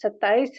27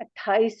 28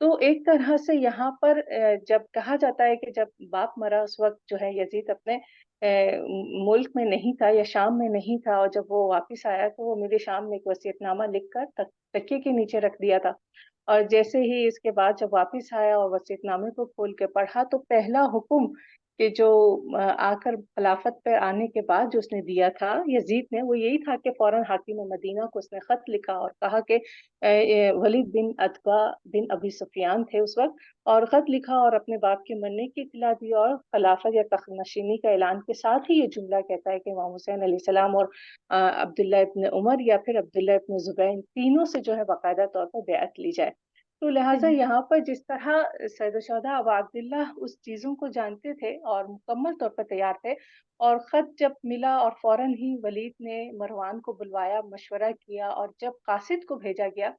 تو ایک طرح سے یہاں پر جب کہا جاتا ہے کہ جب باپ مرا اس وقت جو ہے یزید اپنے ملک میں نہیں تھا یا شام میں نہیں تھا، اور جب وہ واپس آیا تو وہ میرے شام میں ایک وصیت نامہ لکھ کر تکیے کے نیچے رکھ دیا تھا، اور جیسے ہی اس کے بعد جب واپس آیا اور وصیت نامے کو کھول کے پڑھا تو پہلا حکم کہ جو آ کر خلافت پہ آنے کے بعد جو اس نے دیا تھا یزید نے، وہ یہی تھا کہ فوراً حاکم مدینہ کو اس نے خط لکھا اور کہا کہ ولید بن عتبہ بن ابی سفیان تھے اس وقت، اور خط لکھا اور اپنے باپ کے مرنے کی اطلاع دی، اور خلافت یا تخت نشینی کا اعلان کے ساتھ ہی یہ جملہ کہتا ہے کہ امام حسین علیہ السلام اور عبداللہ ابن عمر یا پھر عبداللہ ابن زبیر تینوں سے جو ہے باقاعدہ طور پر بیعت لی جائے۔ تو لہٰذا یہاں پر جس طرح سید الشہداء ابا عبداللہ اس چیزوں کو جانتے تھے اور مکمل طور پر تیار تھے، اور خط جب ملا اور فوراً ہی ولید نے مروان کو بلوایا، مشورہ کیا، اور جب قاصد کو بھیجا گیا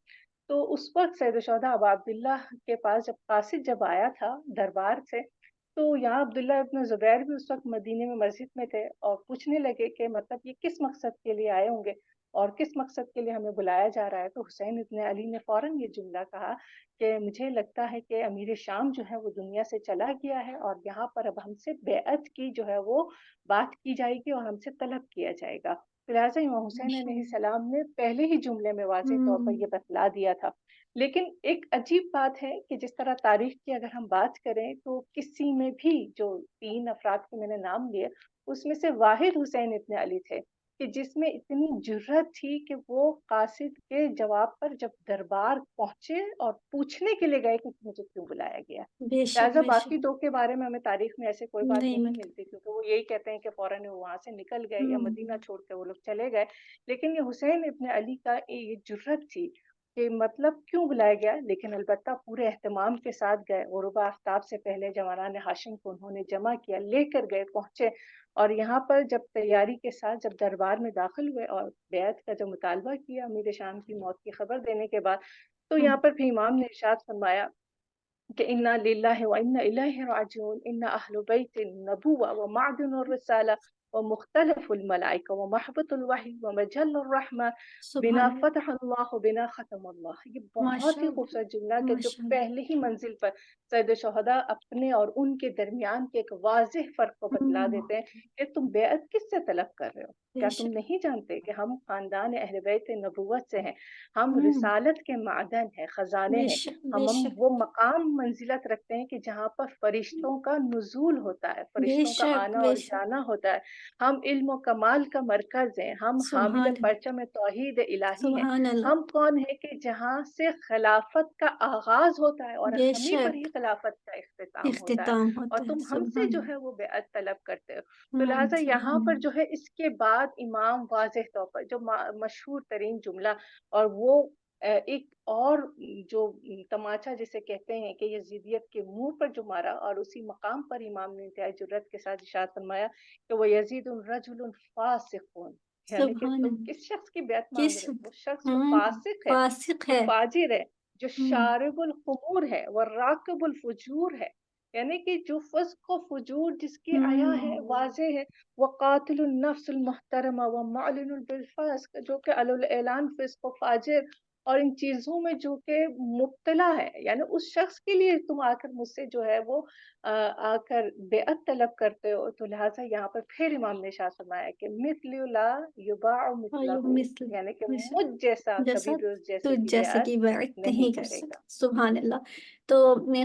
تو اس وقت سید الشہداء ابا عبداللہ کے پاس جب قاصد جب آیا تھا دربار سے، تو یہاں عبداللہ ابن زبیر بھی اس وقت مدینے میں مسجد میں تھے اور پوچھنے لگے کہ مطلب یہ کس مقصد کے لیے آئے ہوں گے اور کس مقصد کے لیے ہمیں بلایا جا رہا ہے۔ تو حسین ابن علی نے فوراً یہ جملہ کہا کہ مجھے لگتا ہے کہ امیر شام جو ہے وہ دنیا سے چلا گیا ہے، اور یہاں پر اب ہم سے بیعت کی جو ہے وہ بات کی جائے گی اور ہم سے طلب کیا جائے گا۔ لہٰذا امام حسین ماشاء علیہ اللہ۔ السلام نے پہلے ہی جملے میں واضح طور پر ہوں یہ بتلا دیا تھا۔ لیکن ایک عجیب بات ہے کہ جس طرح تاریخ کی اگر ہم بات کریں تو کسی میں بھی جو تین افراد کے میں نے نام لیے اس میں سے واحد حسین ابن علی تھے کہ جس میں اتنی جرت تھی کہ وہ قاصد کے جواب پر جب دربار پہنچے اور پوچھنے کے لیے گئے کہ مجھے کیوں بلایا گیا۔ بے شک لہٰذا بے باقی شک دو کے بارے میں ہمیں تاریخ میں ایسے کوئی بات نہیں نہیں ملتا۔ ملتی، کیونکہ وہ یہی کہتے ہیں کہ فوراً وہ وہاں سے نکل گئے یا مدینہ ہوں چھوڑ کے وہ لوگ چلے گئے۔ لیکن یہ حسین ابن علی کا یہ جرت تھی کہ مطلب کیوں بلایا گیا، لیکن البتہ پورے اہتمام کے ساتھ گئے، غروب آفتاب سے پہلے جوانان ہاشم کو انہوں نے جمع کیا، لے کر گئے، پہنچے، اور یہاں پر جب تیاری کے ساتھ جب دربار میں داخل ہوئے اور بیعت کا جو مطالبہ کیا امیر شام کی موت کی خبر دینے کے بعد، تو ہوں یہاں پر بھی امام نے ارشاد فرمایا کہ انا للہ و انا الیہ راجعون، ان اہل بیت النبوہ و معدن الرسالہ و مختلف الملائکہ و محبت الوحی و مجل الرحمہ بنا سبحان اللہ۔ فتح اللہ و بنا ختم اللہ۔ یہ بہت ماشاء ہی اللہ خوبصورت جملہ کہ جو ماشاء اللہ۔ پہلے ہی منزل پر سید شہداء اپنے اور ان کے درمیان کے ایک واضح فرق کو بتلا دیتے ہیں کہ تم بیعت کس سے طلب کر رہے ہو؟ بے کیا تم شک۔ نہیں جانتے کہ ہم خاندان اہل بیت نبوت سے ہیں، ہم ہوں رسالت کے معدن ہیں، خزانے بے ہیں، شک بے ہم شک وہ مقام منزلت رکھتے ہیں کہ جہاں پر فرشتوں کا نزول ہوتا ہے، بے فرشتوں کا شک آنا بے اور شک۔ جانا ہوتا ہے، ہم علم و کمال کا مرکز ہیں، ہم حامل سبحان اللہ پرچم توحید الہی ہیں، سبحان اللہ۔ ہم کون ہیں کہ جہاں سے خلافت کا آغاز ہوتا ہے اور بے ہمیں پر شک ہی خلافت کا اختتام ہوتا ہے، اختتام اور ہوتا ہے۔ تم ہم سے سبحان جو اللہ۔ ہے وہ بیعت طلب کرتے ہو۔ تو لہٰذا یہاں سبحان پر اللہ۔ جو ہے اس کے بعد امام واضح طور پر جو مشہور ترین جملہ، اور وہ ایک اور جو تماچا جسے کہتے ہیں کہ یزیدیت کے منہ پر جو مارا، اور اسی مقام پر امام نے انتہائی جرت کے ساتھ ارشاد فرمایا کہ وہ یزید رجل فاسق، یعنی کہ سبحان تم اللہ۔ کس شخص کی بیعت مانگ کس رہے ہو؟ وہ شخص جو ہوں فاسق ہے، فاسق جو ہے۔ فاجر ہے، جو ہوں شارب الخمور ہے، وہ راکب الفجور ہے، یعنی کہ جو فسق و فجور جس کی آیا ہے، ہوں واضح ہے، وہ قاتل النفس المحترمہ و معلن بالفسق، جو کہ علی الاعلان فسق و فاجر اور ان چیزوں میں جو کہ مبتلا ہے، یعنی اس شخص کے لیے تم آ کر مجھ سے جو ہے وہ آ کر بیعت طلب کرتے ہو۔ تو لہٰذا یہاں پر پھر امام نے ارشاد فرمایا کہ مثل لا یباع مثلہ، مثل یعنی کہ مثل مجھ جیسا جیسا کبھی بھی اس تو جیسے کی جیسے بیعت کہ بیعت نہیں نہیں کر کرے گا۔ سکتا۔ سبحان اللہ۔ تو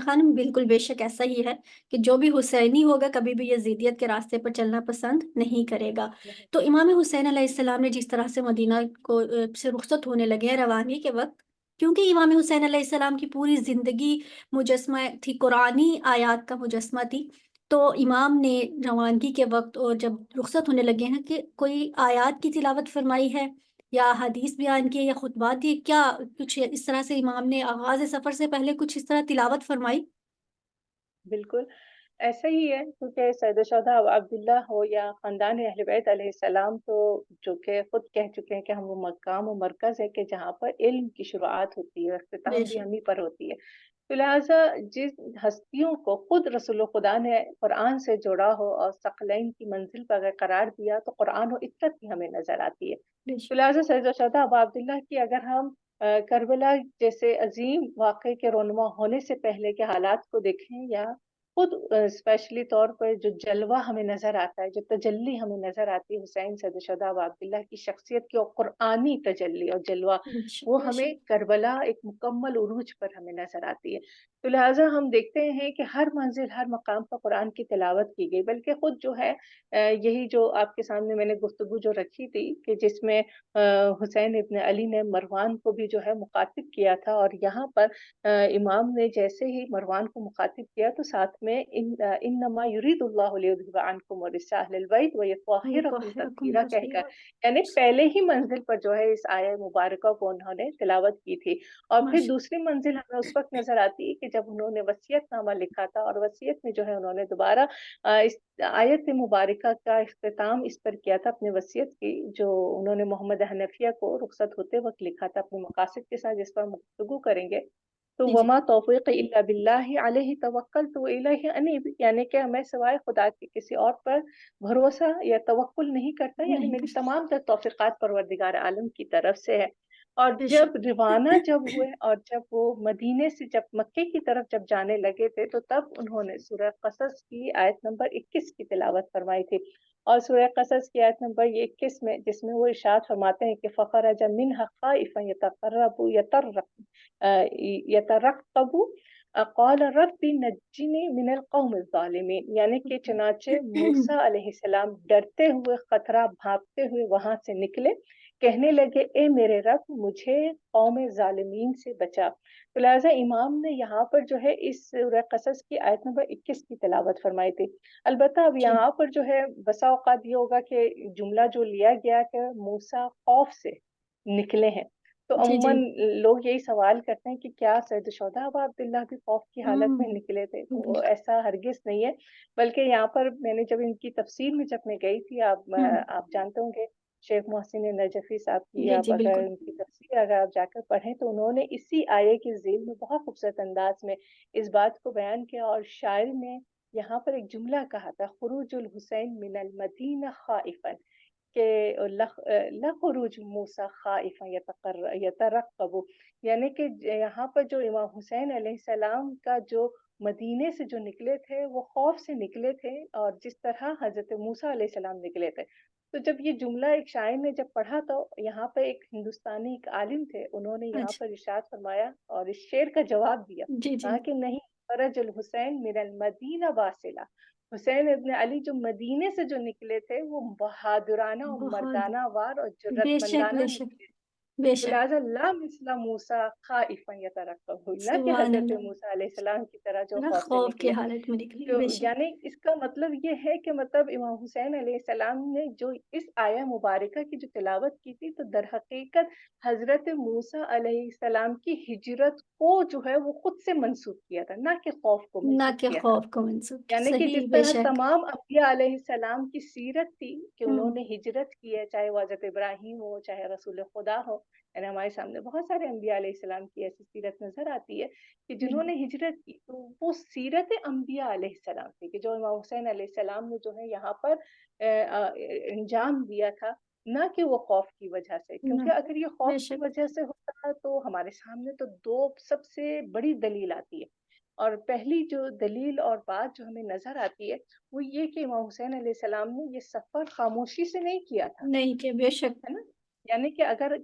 خانم بالکل بے شک ایسا ہی ہے کہ جو بھی حسینی ہوگا کبھی بھی یزیدیت کے راستے پر چلنا پسند نہیں کرے گا۔ نہیں تو کرے امام گا۔ حسین علیہ السلام نے جس طرح سے مدینہ کو سے رخصت ہونے لگے ہیں روانی کے وقت، کیونکہ امام حسین علیہ السلام کی پوری زندگی مجسمہ تھی، قرآنی آیات کا مجسمہ تھی، تو امام نے روانگی کے وقت اور جب رخصت ہونے لگے ہیں کہ کوئی آیات کی تلاوت فرمائی ہے یا حدیث بیان کی ہے یا خطبات دیے، کیا کچھ اس طرح سے امام نے آغاز سفر سے پہلے کچھ اس طرح تلاوت فرمائی؟ بالکل ایسا ہی ہے، کیونکہ سید الشہداء عبداللہ ہو یا خاندان اہل بیت علیہ السلام، تو جو کہ خود کہہ چکے ہیں کہ ہم وہ مقام و مرکز ہے کہ جہاں پر علم کی شروعات ہوتی ہے، بے اختتام بھی شک ہمیں پر ہوتی ہے۔ تو لہٰذا جس ہستیوں کو خود رسول خدا نے قرآن سے جوڑا ہو اور ثقلین کی منزل پر اگر قرار دیا، تو قرآن و عترت کی ہمیں نظر آتی ہے۔ بے تو شک لہٰذا سید الشہداء ابا عبداللہ کی اگر ہم کربلا جیسے عظیم واقعے کے رونما ہونے سے پہلے کے حالات کو دیکھیں، یا خود اسپیشلی طور پر جو جلوہ ہمیں نظر آتا ہے، جو تجلی ہمیں نظر آتی ہے حسین سید الشہداء و عبداللہ کی شخصیت کی، اور قرآنی تجلی اور جلوہ، بے شک وہ بے ہمیں شک کربلا ایک مکمل عروج پر ہمیں نظر آتی ہے۔ تو لہٰذا ہم دیکھتے ہیں کہ ہر منزل، ہر مقام پر قرآن کی تلاوت کی گئی، بلکہ خود جو ہے یہی جو آپ کے سامنے میں نے گفتگو جو رکھی تھی، کہ جس میں حسین ابن علی نے مروان کو بھی جو ہے مخاطب کیا تھا، اور یہاں پر امام نے جیسے ہی مروان کو مخاطب کیا تو ساتھ میں انما یرید اللہ لیذھب عنکم الرجس اہل البیت ویطہرکم وَيُطَهِّرَكُمْ تطہیرا کہہ کر، تَطْهِيرًا۔ یعنی پہلے ہی منزل پر جو ہے اس آیہ مبارکہ کو انہوں نے تلاوت کی تھی۔ اور پھر ماشاء دوسری منزل ہمیں اس وقت نظر آتی ہے کہ جب انہوں نے وصیت نامہ لکھا تھا، اور وصیت میں جو ہے انہوں نے دوبارہ اس آیت مبارکہ کا اختتام اس پر کیا تھا، اپنے وصیت کی جو انہوں نے محمد حنفیہ کو رخصت ہوتے وقت لکھا تھا اپنے مقاصد کے ساتھ، جس پر ہم گفتگو کریں گے۔ تو جی جی وما توفیق الا باللہ علیہ توکلت والیہ انیب، یعنی کہ میں سوائے خدا کے کسی اور پر بھروسہ یا توکل نہیں کرتا، یعنی نہیں میری کرتے، تمام تر توفیقات پروردگار عالم کی طرف سے ہے۔ اور بے جب شک روانہ جب ہوئے، اور جب وہ مدینے سے جب مکے کی طرف جب جانے لگے تھے، تو تب انہوں نے سورہ قصص کی آیت نمبر 21 کی تلاوت فرمائی تھی۔ اور سورہ قصص کی آیت نمبر 21 میں، جس میں وہ ارشاد فرماتے ہیں کہ فخرج منها خائفا يترقب قال رب نجنی من القوم الظالمین، یعنی کہ چنانچہ موسیٰ علیہ السلام ڈرتے ہوئے، خطرہ بھانپتے ہوئے وہاں سے نکلے، کہنے لگے اے میرے رب مجھے قوم ظالمین سے بچا۔ تو لہٰذا امام نے یہاں پر جو ہے اس سورہ قصص کی آیت نمبر 21 کی تلاوت فرمائی تھی۔ البتہ اب جی یہاں پر جو ہے بسا اوقات یہ ہوگا کہ جملہ جو لیا گیا کہ موسیٰ خوف سے نکلے ہیں، تو جی جی عموماً لوگ یہی سوال کرتے ہیں کہ کیا سید الشہداء ابا عبداللہ بھی خوف کی حالت میں نکلے تھے؟ تو بالکل ایسا ہرگز نہیں ہے، بلکہ یہاں پر میں نے جب ان کی تفسیر میں جب میں گئی تھی، آپ جانتے ہوں گے شیخ محسن نجفی صاحب کی، جی آپ جی اگر بالکل ان کی تفسیر اگر آپ جا کر پڑھیں تو انہوں نے اسی آیے کی ذیل میں بہت خوبصورت انداز میں اس بات کو بیان کیا، اور شاعر نے یہاں پر ایک جملہ کہا تھا خروج الحسین من المدینہ خائفا، کہ لخروج موسیٰ خائفا یترقب، یعنی کہ یہاں پر جو امام حسین علیہ السلام کا جو مدینے سے جو نکلے تھے وہ خوف سے نکلے تھے، اور جس طرح حضرت موسیٰ علیہ السلام نکلے تھے۔ تو جب یہ جملہ ایک شاعر نے جب پڑھا تو یہاں پہ ایک ہندوستانی ایک عالم تھے، انہوں نے یہاں اچھا پر ارشاد فرمایا اور اس شعر کا جواب دیا، جی جی کہا کہ نہیں، فرج الحسین من المدینہ واصلہ، حسین ابن علی جو مدینے سے جو نکلے تھے وہ بہادرانہ اور بہت مردانہ وار اور بے جرت شک مندانہ بے شک نکلے، بے تو شک لہٰذا لا مثل موسیٰ خائفا یترقب، نہ کہ سبحان حضرت اللہ، موسیٰ علیہ السلام کی طرح جو ذرا خوف سے خوف کی نکلے۔ حالت میں نکلی تو بے شک یعنی اس کا مطلب یہ ہے کہ مطلب امام حسین علیہ السلام نے جو اس آیہ مبارکہ کی جو تلاوت کی تھی، تو در حقیقت حضرت موسیٰ علیہ السلام کی ہجرت کو جو ہے وہ خود سے منسوخ کیا تھا، نہ کہ خوف کو نہ منسوخ کہ کیا تھا۔ خوف کو منسوخ یعنی کہ صحیح جس بے طرح شک تمام انبیاء علیہ السلام کی سیرت تھی کہ انہوں ہوں نے ہجرت کی ہے، چاہے وہ حضرت ابراہیم ہو، چاہے رسول خدا ہو، یعنی ہمارے سامنے بہت سارے انبیاء علیہ السلام کی ایسی سیرت نظر آتی ہے کہ جنہوں بالکل نے ہجرت کی، تو وہ سیرت انبیاء علیہ السلام تھی کہ جو امام حسین علیہ السلام نے جو ہے یہاں پر انجام دیا تھا، نہ کہ وہ خوف کی وجہ سے، نہ کیونکہ اگر یہ خوف بے کی شک وجہ سے ہوتا تو ہمارے سامنے تو دو سب سے بڑی دلیل آتی ہے، اور پہلی جو دلیل اور بات جو ہمیں نظر آتی ہے وہ یہ کہ امام حسین علیہ السلام نے یہ سفر خاموشی سے نہیں کیا تھا، نہیں کہ بے شک ہے نا؟ یعنی کہ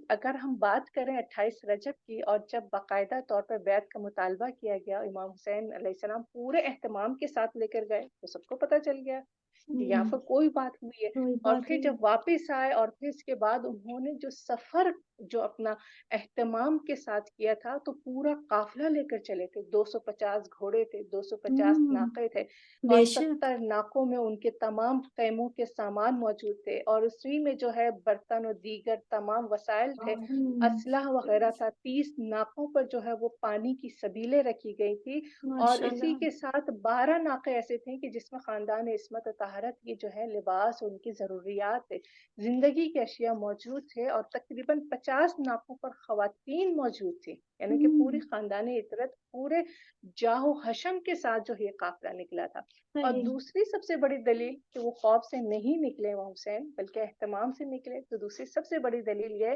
اگر ہم بات کریں 28 رجب کی، اور جب باقاعدہ طور پر بیعت کا مطالبہ کیا گیا، امام حسین علیہ السلام پورے اہتمام کے ساتھ لے کر گئے، تو سب کو پتہ چل گیا کہ یہاں پر کوئی بات ہوئی ہے۔ کوئی اور بات پھر نہیں جب واپس آئے، اور پھر اس کے بعد انہوں نے جو سفر جو اپنا اہتمام کے ساتھ کیا تھا، تو پورا قافلہ لے کر چلے تھے، 250 گھوڑے تھے، 250 ہوں ناقے تھے، اور بے شک 70 ناقوں میں ان کے تمام خیموں کے سامان موجود تھے، اور اسی میں جو ہے برتن اور دیگر تمام وسائل تھے، اسلحہ وغیرہ تھا، 30 ناقوں پر جو ہے وہ پانی کی سبیلیں رکھی گئی تھی، اور ماشاء اسی اللہ کے ساتھ 12 ناقے ایسے تھے کہ جس میں خاندان عصمت و طہارت کی جو ہے لباس، ان کی ضروریات، زندگی کے اشیاء موجود تھے، اور تقریباً 50 ناقوں پر خواتین موجود تھی، یعنی کہ پوری ہوں خاندان عطرت پورے جاہ و حشم کے ساتھ جو یہ قافلہ نکلا تھا۔ اور صحیح دوسری سب سے بڑی دلیل کہ وہ خوف سے نہیں نکلے امام حسین بلکہ اہتمام سے نکلے، تو دوسری سب سے بڑی دلیل یہ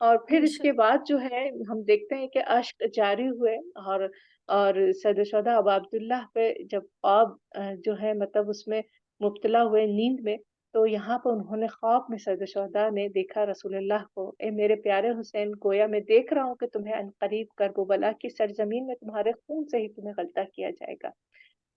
اور پھر اس ماشاء کے بعد جو ہے ہم دیکھتے ہیں کہ اشک جاری ہوئے، اور سید الشہداء ابا عبداللہ پہ جب خواب جو ہے مطلب اس میں مبتلا ہوئے نیند میں، تو یہاں پر انہوں نے خواب میں سید الشہداء نے دیکھا رسول اللہ کو، اے میرے پیارے حسین، گویا میں دیکھ رہا ہوں کہ تمہیں عنقریب کربلا کی سرزمین میں تمہارے خون سے ہی تمہیں غلطہ کیا جائے گا۔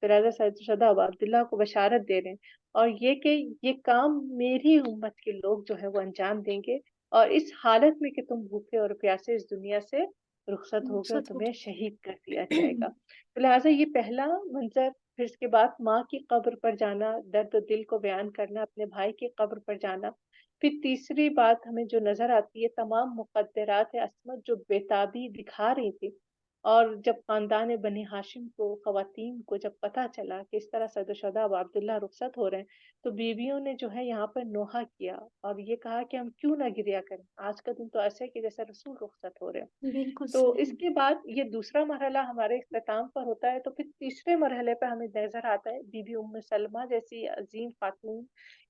پھر حضرت سید الشہداء ابا عبداللہ کو بشارت دے رہے ہیں، اور یہ کہ یہ کام میری امت کے لوگ جو ہے وہ انجام دیں گے، اور اس حالت میں کہ تم بھوکے اور پیاسے اس دنیا سے رخصت ہو گئے اور رخصت ہو تمہیں شہید کر دیا گئی۔ جائے گا۔ تو لہٰذا یہ پہلا منظر، پھر اس کے بعد ماں کی قبر پر جانا، درد دل کو بیان کرنا، اپنے بھائی کی قبر پر جانا، پھر تیسری بات ہمیں جو نظر آتی ہے، تمام مقدرات عصمت جو بےتابی دکھا رہی تھی، اور جب خاندان بنی ہاشم کو، خواتین کو جب پتہ چلا کہ اس طرح سید الشہداء ابا عبداللہ رخصت ہو رہے ہیں، تو بیویوں نے جو ہے یہاں پر نوحہ کیا اور یہ کہا کہ ہم کیوں نہ گریا کریں، آج کا دن تو ایسے ہے کہ جیسے رسول رخصت ہو رہے ہیں۔ بالکل تو اس صحیح۔ کے بعد یہ دوسرا مرحلہ ہمارے اختتام پر ہوتا ہے، تو پھر تیسرے مرحلے پہ ہمیں نظر آتا ہے بی بی ام سلمہ جیسی عظیم خاتون،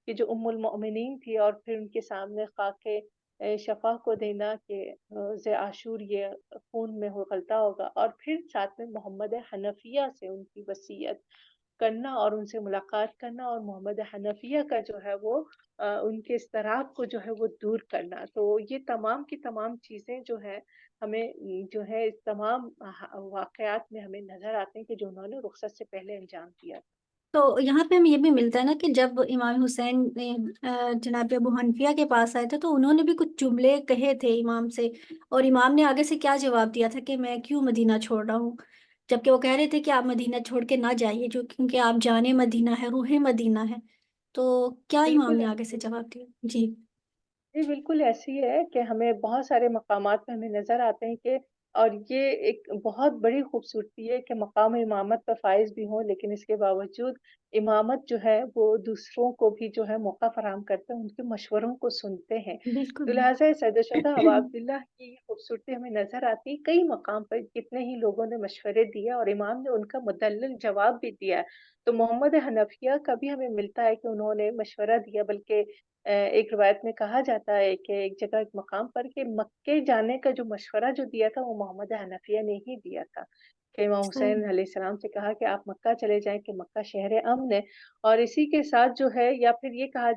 کہ جو ام المؤمنین تھی، اور پھر ان کے سامنے خاک شفا کو دینا کہ روز عاشور یہ خون میں غلطہ ہوگا، اور پھر ساتھ میں محمد حنفیہ سے ان کی وصیت کرنا اور ان سے ملاقات کرنا، اور محمد حنفیہ کا جو ہے وہ ان کے اضطراب کو جو ہے وہ دور کرنا۔ تو یہ تمام کی تمام چیزیں جو ہے ہمیں جو ہے اس تمام واقعات میں ہمیں نظر آتے ہیں کہ جو انہوں نے رخصت سے پہلے انجام دیا۔ تو یہاں پہ ہمیں یہ بھی ملتا ہے نا کہ جب امام حسین نے جناب ابو حنفیہ کے پاس آئے تھے تو انہوں نے بھی کچھ جملے کہے تھے امام سے، اور امام نے آگے سے کیا جواب دیا تھا کہ میں کیوں مدینہ چھوڑ رہا ہوں، جبکہ وہ کہہ رہے تھے کہ آپ مدینہ چھوڑ کے نہ جائیے جو کیونکہ آپ جانے مدینہ ہے، روح مدینہ ہے۔ تو کیا امام بالکل نے آگے سے جواب دیا؟ جی جی بالکل ایسی ہے کہ ہمیں بہت سارے مقامات پہ ہمیں نظر آتے ہیں کہ، اور یہ ایک بہت بڑی خوبصورتی ہے کہ مقام امامت پر فائز بھی ہوں، لیکن اس کے باوجود امامت جو ہے وہ دوسروں کو بھی جو ہے موقع فراہم کرتے ہیں، ان کے مشوروں کو سنتے ہیں۔ بالکل۔ تو لہٰذا سید الشہداء ابا عبداللہ کی یہ خوبصورتی ہمیں نظر آتی ہے، کئی مقام پر کتنے ہی لوگوں نے مشورے دیے اور امام نے ان کا مدلل جواب بھی دیا ہے۔ تو محمد حنفیہ کا بھی ہمیں ملتا ہے کہ انہوں نے مشورہ دیا، بلکہ ایک روایت میں کہا جاتا ہے کہ ایک جگہ ایک مقام پر کہ مکے جانے کا جو مشورہ جو دیا تھا وہ محمد حنفیہ نے ہی دیا تھا، کہ امام صحیح۔ حسین علیہ السلام سے کہا کہ آپ مکہ چلے جائیں کہ مکہ شہر امن ہے، اور اسی کے ساتھ جو ہے یا پھر یہ کہا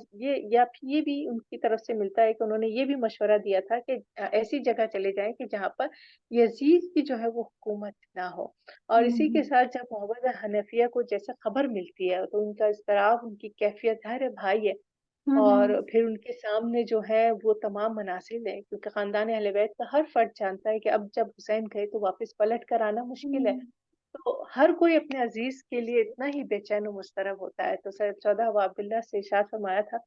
یا پھر یہ بھی ان کی طرف سے ملتا ہے کہ انہوں نے یہ بھی مشورہ دیا تھا کہ ایسی جگہ چلے جائیں کہ جہاں پر یزید کی جو ہے وہ حکومت نہ ہو، اور اسی کے ساتھ جب محمد حنفیہ کو جیسے خبر ملتی ہے تو ان کا اضطراب، ان کی کیفیت، ظاہر ہے بھائی ہے، اور پھر ان کے سامنے جو ہے وہ تمام مناظر ہیں، کیونکہ خاندان اہل بیت کا ہر فرد جانتا ہے کہ اب جب حسین گئے تو واپس پلٹ کر آنا مشکل ہے، تو ہر کوئی اپنے عزیز کے لیے اتنا ہی بے چین و مضطرب ہوتا ہے۔ تو سید الشہداء ابا عبداللہ سے ارشاد فرمایا تھا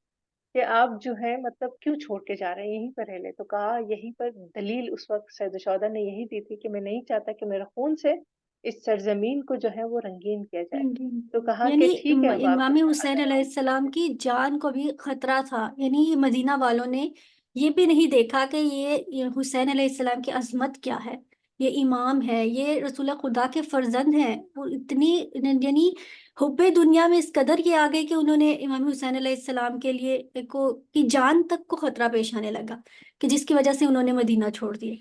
کہ آپ جو ہے مطلب کیوں چھوڑ کے جا رہے ہیں، یہیں پر رہ لے، تو کہا یہیں پر دلیل اس وقت سید الشہداء نے یہی دی تھی کہ میں نہیں چاہتا کہ میرے خون سے اس سرزمین کو جو ہے وہ رنگین کیا جائے، تو کہا یعنی کہ ٹھیک ہے ابا امام عبداللہ حسین اگر علیہ آپ السلام کی جان کو بھی خطرہ تھا، یعنی مدینہ والوں نے یہ بھی نہیں دیکھا کہ یہ حسین علیہ السلام کی عظمت کیا ہے، یہ امام ہے، یہ رسول خدا کے فرزند ہیں، وہ اتنی یعنی حب دنیا میں اس قدر یہ آگئے کہ انہوں نے امام حسین علیہ السلام کے لیے کی جان تک کو خطرہ پیش آنے لگا کہ جس کی وجہ سے انہوں نے مدینہ چھوڑ دیے۔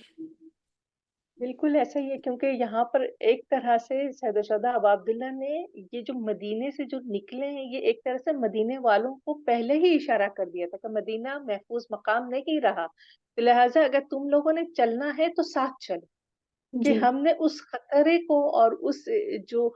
بالکل ایسا ہی ہے، کیونکہ یہاں پر ایک طرح سے سید الشہداء ابا عبداللہ نے یہ جو مدینے سے جو نکلے ہیں، یہ ایک طرح سے مدینے والوں کو پہلے ہی اشارہ کر دیا تھا کہ مدینہ محفوظ مقام نہیں رہا، تو لہٰذا اگر تم لوگوں نے چلنا ہے تو ساتھ چلو، کہ جی۔ ہم نے اس خطرے کو اور اس جو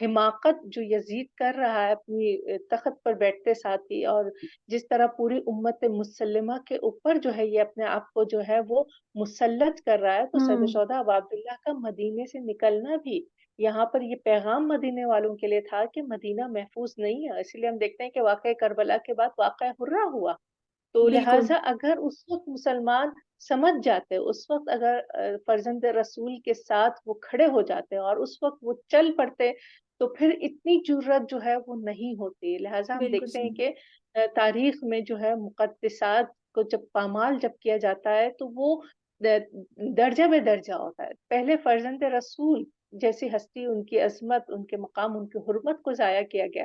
حماقت جو یزید کر رہا ہے اپنی تخت پر بیٹھتے ساتھ ہی، اور جس طرح پوری امت مسلمہ کے اوپر جو ہے یہ اپنے آپ کو جو ہے وہ مسلط کر رہا ہے، تو سید ہوں۔ الشہداء ابا عبداللہ کا مدینے سے نکلنا بھی یہاں پر یہ پیغام مدینے والوں کے لیے تھا کہ مدینہ محفوظ نہیں ہے۔ اسی لیے ہم دیکھتے ہیں کہ واقعہ کربلا کے بعد واقعہ حرہ ہوا، تو بالکل۔ لہٰذا اگر اس وقت مسلمان سمجھ جاتے، اس وقت اگر فرزند رسول کے ساتھ وہ کھڑے ہو جاتے اور اس وقت وہ چل پڑتے، تو پھر اتنی جرأت جو ہے وہ نہیں ہوتی۔ لہٰذا ہم بالکل دیکھتے ہیں صحیح۔ کہ تاریخ میں جو ہے مقدسات کو جب پامال جب کیا جاتا ہے تو وہ درجہ بے درجہ ہوتا ہے۔ پہلے فرزند رسول جیسی ہستی، ان کی عظمت، ان کے مقام، ان کی حرمت کو ضائع کیا گیا،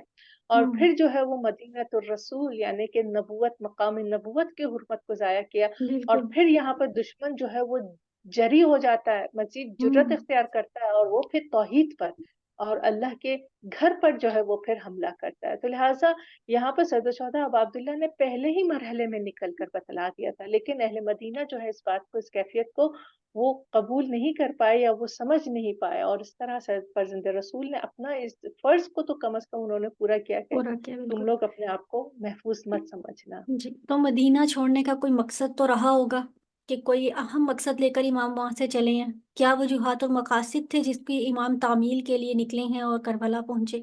اور ہوں، پھر جو ہے وہ مدینہ الرسول یعنی کہ نبوت، مقام نبوت کی حرمت کو ضائع کیا، اور بالکل، پھر یہاں پر دشمن جو ہے وہ جری ہو جاتا ہے، مزید جرأت ہوں، اختیار کرتا ہے، اور وہ پھر توحید پر اور اللہ کے گھر پر جو ہے وہ پھر حملہ کرتا ہے۔ تو لہٰذا یہاں پر سید الشہداء ابا عبداللہ نے پہلے ہی مرحلے میں نکل کر بتلا دیا تھا، لیکن اہل مدینہ جو ہے اس بات کو، اس کیفیت کو وہ قبول نہیں کر پائے یا وہ سمجھ نہیں پائے، اور اس طرح سے فرزند رسول نے اپنا اس فرض کو تو کم از کم انہوں نے پورا کیا کہ پورا کیا تم بالکل۔ لوگ اپنے آپ کو محفوظ مت سمجھنا۔ جی، تو مدینہ چھوڑنے کا کوئی مقصد تو رہا ہوگا کہ کوئی اہم مقصد لے کر امام وہاں سے چلے ہیں؟ کیا وجوہات اور مقاصد تھے جس کی امام تعمیل کے لیے نکلے ہیں اور کربلا پہنچے؟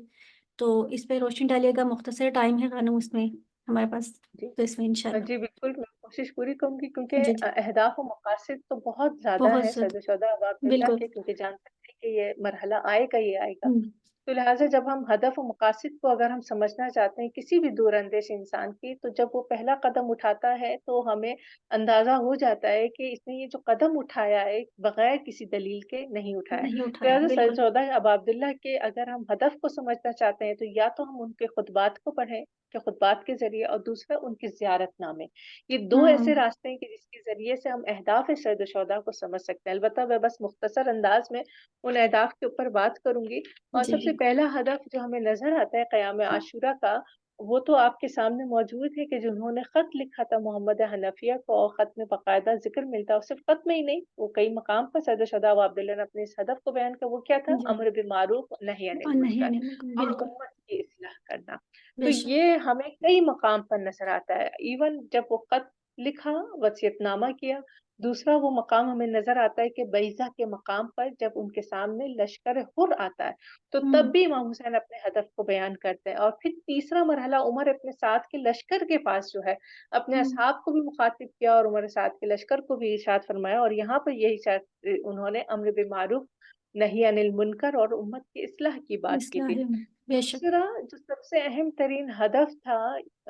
تو اس پہ روشنی ڈالیے گا، مختصر ٹائم ہے خانم اس میں ہمارے پاس، جی تو اس میں انشاءاللہ۔ جی بالکل، میں کوشش پوری کروں گی، کیونکہ جی جی، اہداف و مقاصد تو بہت زیادہ بہت ہیں زیادہ، سید الشہداء ابا عبداللہ بالکل، کے، کیونکہ جانتے ہیں کہ یہ مرحلہ آئے گا، یہ آئے گا۔ ہوں، تو لہٰذا جب ہم ہدف و مقاصد کو اگر ہم سمجھنا چاہتے ہیں کسی بھی دور اندیش انسان کی، تو جب وہ پہلا قدم اٹھاتا ہے تو ہمیں اندازہ ہو جاتا ہے کہ اس نے یہ جو قدم اٹھایا ہے بغیر کسی دلیل کے نہیں اٹھایا۔ نہیں تو اٹھایا، لہٰذا سید بالکل، الشہداء ابا عبداللہ کے اگر ہم ہدف کو سمجھنا چاہتے ہیں تو یا تو ہم ان کے خطبات کو پڑھیں کہ خطبات کے ذریعے، اور دوسرا ان کی زیارت نامے۔ یہ دو ہوں، ایسے راستے ہیں کہ جس کے ذریعے سے ہم اہداف سید الشہداء کو سمجھ سکتے ہیں۔ البتہ میں بس مختصر انداز میں ان اہداف کے اوپر بات کروں گی، اور جی سب سے جی، پہلا ہدف جو ہمیں نظر آتا ہے قیام عاشورہ کا، وہ تو آپ کے سامنے موجود ہے کہ جنہوں نے خط لکھا تھا محمد حنفیہ کو، اور خط میں باقاعدہ ذکر ملتا ہے، اور صرف خط میں ہی نہیں، وہ کئی مقام پر سید الشہداء و عبداللہ نے اپنے اس ہدف کو بیان کیا۔ وہ کیا تھا؟ جی، امر بالمعروف نہی عن اور نہیں المنکر، نہیں اور بالکل، امت کی اصلاح کرنا۔ تو بے شک، یہ ہمیں کئی مقام پر نظر آتا ہے، ایون جب وہ خط لکھا، وصیت نامہ کیا۔ دوسرا وہ مقام ہمیں نظر آتا ہے کہ بیضہ کے مقام پر جب ان کے سامنے لشکر حر آتا ہے، تو ہوں، تب بھی امام حسین اپنے ہدف کو بیان کرتے ہیں۔ اور پھر تیسرا مرحلہ، عمر اپنے ساتھ کے لشکر کے پاس جو ہے اپنے ہوں، اصحاب کو بھی مخاطب کیا، اور عمر ساتھ کے لشکر کو بھی ارشاد فرمایا، اور یہاں پر یہی انہوں نے امر بالمعروف نہی عن المنکر اور امت کی اصلاح کی بات کی تھی۔ اصلاح، بے شک، دوسرا جو سب سے اہم ترین ہدف تھا،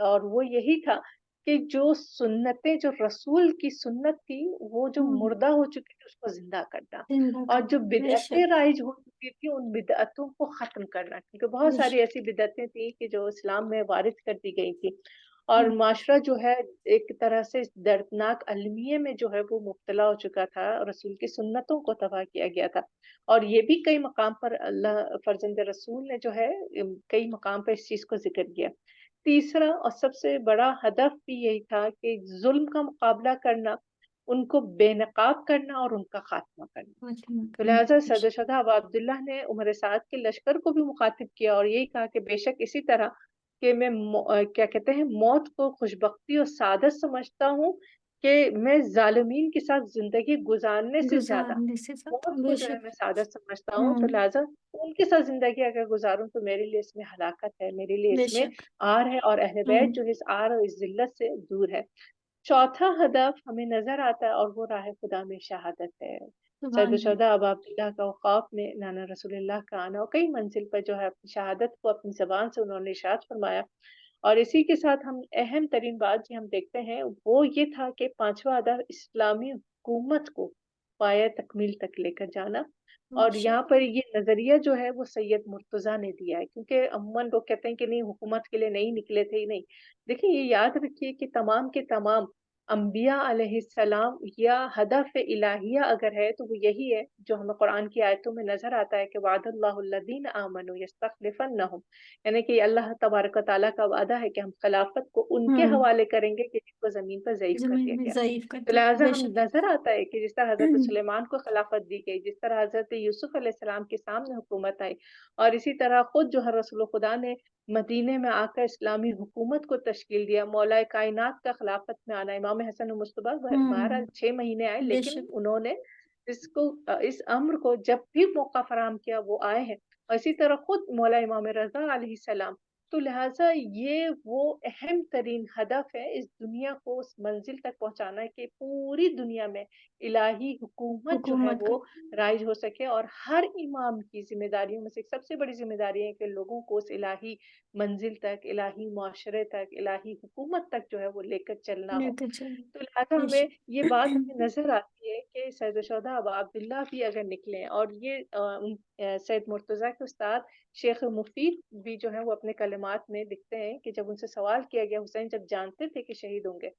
اور وہ یہی تھا کہ جو سنتیں، جو رسول کی سنت تھی، وہ جو ہوں، مردہ ہو چکی تھی اس کو زندہ کرنا، زندہ اور جو کرنا، بے بدعتیں شک، رائج ہو چکی تھی ان بدعتوں کو ختم کرنا، کیونکہ بہت بے ساری شک، ایسی بدعتیں تھیں کہ جو اسلام میں وارد کر دی گئی تھی، اور ہوں، معاشرہ جو ہے ایک طرح سے دردناک المیے میں جو ہے وہ مبتلا ہو چکا تھا، رسول کی سنتوں کو تباہ کیا گیا تھا۔ اور یہ بھی کئی مقام پر اللہ فرزند رسول نے جو ہے کئی مقام پر اس چیز کو ذکر کیا۔ تیسرا اور سب سے بڑا ہدف بھی یہی تھا کہ ظلم کا مقابلہ کرنا، ان کو بے نقاب کرنا، اور ان کا خاتمہ کرنا۔ فاطمہ تو کرنا، لہٰذا بے سید شک، الشہداء ابا عبداللہ نے عمر سعد کے لشکر کو بھی مخاطب کیا، اور یہی کہا کہ بے شک اسی طرح کہ میں کیا کہتے ہیں، موت کو خوشبختی اور سعادت سمجھتا ہوں، کہ میں ظالمین کے ساتھ زندگی گزارنے سے زیادہ گزارنے سے ساتھ، موت کو بے جو ہے شک، میں سعادت سمجھتا ہوں۔ تو ہوں، لہٰذا ان کے ساتھ زندگی اگر گزاروں تو میرے لیے اس میں ہلاکت ہے، میرے لیے بے اس میں شک، آر ہے، اور اہل ہوں، بیت جو ہے اس آر اور اس ذلت سے دور ہے۔ چوتھا ہدف ہمیں نظر آتا ہے، اور وہ راہ خدا میں شہادت ہے۔ سید سبحان اللہ، الشہداء ابا عبداللہ کا اوقاف میں نانا رسول اللہ کا آنا، اور کئی منزل پر جو ہے اپنی شہادت کو اپنی زبان سے انہوں نے ارشاد فرمایا۔ اور اسی کے ساتھ ہم اہم ترین بات جو ہم دیکھتے ہیں وہ یہ تھا کہ پانچواں ہدف اسلامی حکومت کو پایہ تکمیل تک لے کر جانا۔ اور ماشاء یہاں اللہ، پر یہ نظریہ جو ہے وہ سید مرتضیٰ نے دیا ہے، کیونکہ عموماً لوگ کہتے ہیں کہ نہیں حکومت کے لیے نہیں نکلے تھے ہی نہیں۔ دیکھیں یہ یاد رکھیے کہ تمام کے تمام انبیاء علیہ السلام یا ہدف الہیہ اگر ہے تو وہ یہی ہے جو ہمیں قرآن کی آیتوں میں نظر آتا ہے کہ وعد اللہ الذین آمنوا یستخلفنہم، یعنی کہ اللہ تبارک و تعالیٰ کا وعدہ ہے کہ ہم خلافت کو ان کے ہوں، حوالے کریں گے کہ جن کو زمین پر ضعیف کر زمین دیا میں گیا۔ ضعیف کر تو دیا، لہٰذا بے ہم شک، نظر آتا ہے کہ جس طرح حضرت سلیمان کو خلافت دی گئی، جس طرح حضرت یوسف علیہ السلام کے سامنے حکومت آئی، اور اسی طرح خود جو ہے رسول خدا نے مدینے میں آ کر اسلامی حکومت کو تشکیل دیا، مولا کائنات کا خلافت میں آنا، امام حسن مصطفیٰ ہوں، بہرحال 6 مہینے آئے، بے لیکن شک، انہوں نے اس کو اس امر کو جب بھی موقع فراہم کیا وہ آئے ہیں، اور اسی طرح خود مولا امام رضا علیہ السلام۔ تو لہٰذا یہ وہ اہم ترین ہدف ہے اس دنیا کو اس منزل تک پہنچانا کہ پوری دنیا میں الہی حکومت جو ہے حکومت کا، وہ رائج ہو سکے، اور ہر امام کی ذمہ داریوں میں سے ایک سب سے بڑی ذمہ داری ہے کہ لوگوں کو اس الہی منزل تک، الہی معاشرے تک، الہی حکومت تک جو ہے وہ لے کر چلنا لے ہو۔ کر چلیں، تو لہٰذا بے ہمیں شک، یہ بات ہمیں نظر آتی یہ کہ سید الشہداء ابا عبداللہ بھی اگر نکلیں، اور یہ سید مرتضیٰ کے استاد شیخ مفید بھی جو ہیں وہ اپنے کلمات میں لکھتے ہیں کہ جب ان سے سوال کیا گیا حسین جب جانتے تھے کہ شہید ہوں گے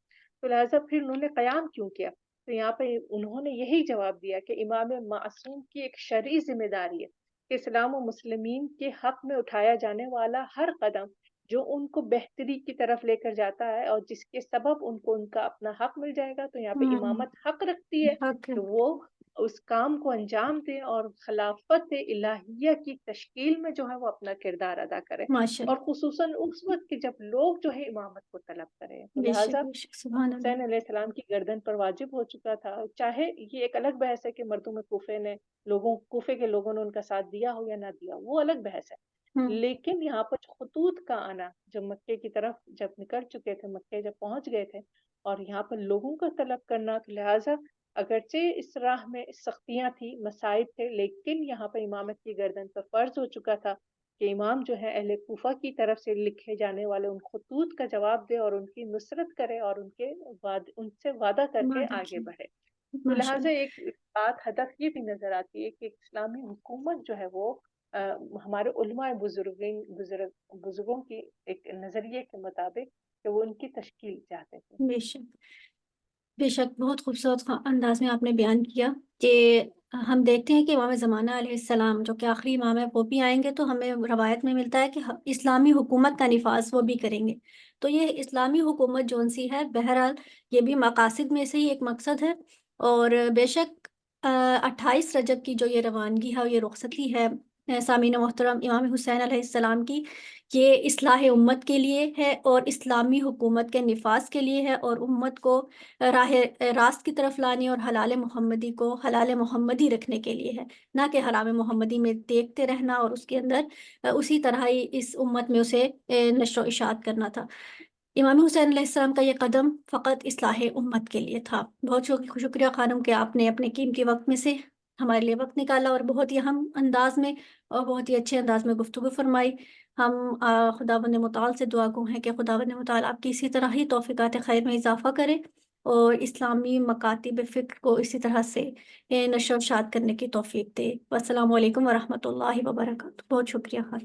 تو لہٰذا پھر انہوں نے قیام کیوں کیا، تو یہاں پہ انہوں نے یہی جواب دیا کہ امام معصوم کی ایک شرعی ذمہ داری ہے کہ اسلام و مسلمین کے حق میں اٹھایا جانے والا ہر قدم جو ان کو بہتری کی طرف لے کر جاتا ہے اور جس کے سبب ان کو ان کا اپنا حق مل جائے گا، تو یہاں پہ امامت حق رکھتی ہے حق ہے، کہ وہ اس کام کو انجام دیں اور خلافت الہیہ کی تشکیل میں جو ہے وہ اپنا کردار ادا کریں، ماشاء اور اللہ، خصوصاً اس وقت کہ جب لوگ جو ہے امامت کو طلب کریں، تو لہٰذا بے شک سبحان اللہ، حسین علیہ السلام کی گردن پر واجب ہو چکا تھا، چاہے یہ ایک الگ بحث ہے کہ مردم کوفے کے لوگوں نے ان کا ساتھ دیا ہو یا نہ دیا ہو، وہ الگ بحث ہے، ہوں لیکن یہاں پر خطوط کا آنا جب مکے کی طرف جب نکل چکے تھے، مکے جب پہنچ گئے تھے اور یہاں پر لوگوں کا طلب کرنا، تو لہٰذا اگرچہ اس راہ میں سختیاں تھیں، مصائب تھے، لیکن یہاں پر امامت کی گردن پر فرض ہو چکا تھا کہ امام جو ہے اہل کوفہ کی طرف سے لکھے جانے والے ان خطوط کا جواب دے اور ان کی نصرت کرے اور ان سے وعدہ کر کے وعدہ آگے کی، بڑھے۔ تو ماشاء لہٰذا اللہ، ایک بات ہدف یہ بھی نظر آتی ہے کہ ایک اسلامی حکومت جو ہے وہ ہمارے علماء بزرگوں کی ایک نظریے کے مطابق کہ وہ ان کی تشکیل چاہتے تھے۔ بے شک بے شک بہت خوبصورت انداز میں آپ نے بیان کیا کہ ہم دیکھتے ہیں کہ امام زمانہ علیہ السلام جو کہ آخری امام ہے وہ بھی آئیں گے، تو ہمیں روایت میں ملتا ہے کہ اسلامی حکومت کا نفاذ وہ بھی کریں گے۔ تو یہ اسلامی حکومت جون سی ہے، بہرحال یہ بھی مقاصد میں سے ہی ایک مقصد ہے، اور بے شک 28 رجب کی جو یہ روانگی ہے، یہ رخصتی ہے سامعین محترم امام حسین علیہ السلام کی، یہ اصلاح امت کے لیے ہے اور اسلامی حکومت کے نفاذ کے لیے ہے، اور امت کو راہ راست کی طرف لانے اور حلال محمدی کو حلال محمدی رکھنے کے لیے ہے، نہ کہ حرام محمدی میں دیکھتے رہنا اور اس کے اندر اسی طرح ہی اس امت میں اسے نشر و اشاعت کرنا تھا۔ امام حسین علیہ السلام کا یہ قدم فقط اصلاح امت کے لیے تھا۔ بہت شکریہ خانم کہ آپ نے اپنے قیمتی وقت میں سے ہمارے لیے وقت نکالا اور بہت ہی اہم انداز میں اور بہت ہی اچھے انداز میں گفتگو فرمائی۔ ہم خداوند متعال سے دعا گو ہیں کہ خداوند متعال آپ کی اسی طرح ہی توفیقات خیر میں اضافہ کرے اور اسلامی مکاتب فکر کو اسی طرح سے نشر و اشاعت کرنے کی توفیق دے۔ والسلام علیکم ورحمۃ اللہ وبرکاتہ۔ بہت شکریہ خانم۔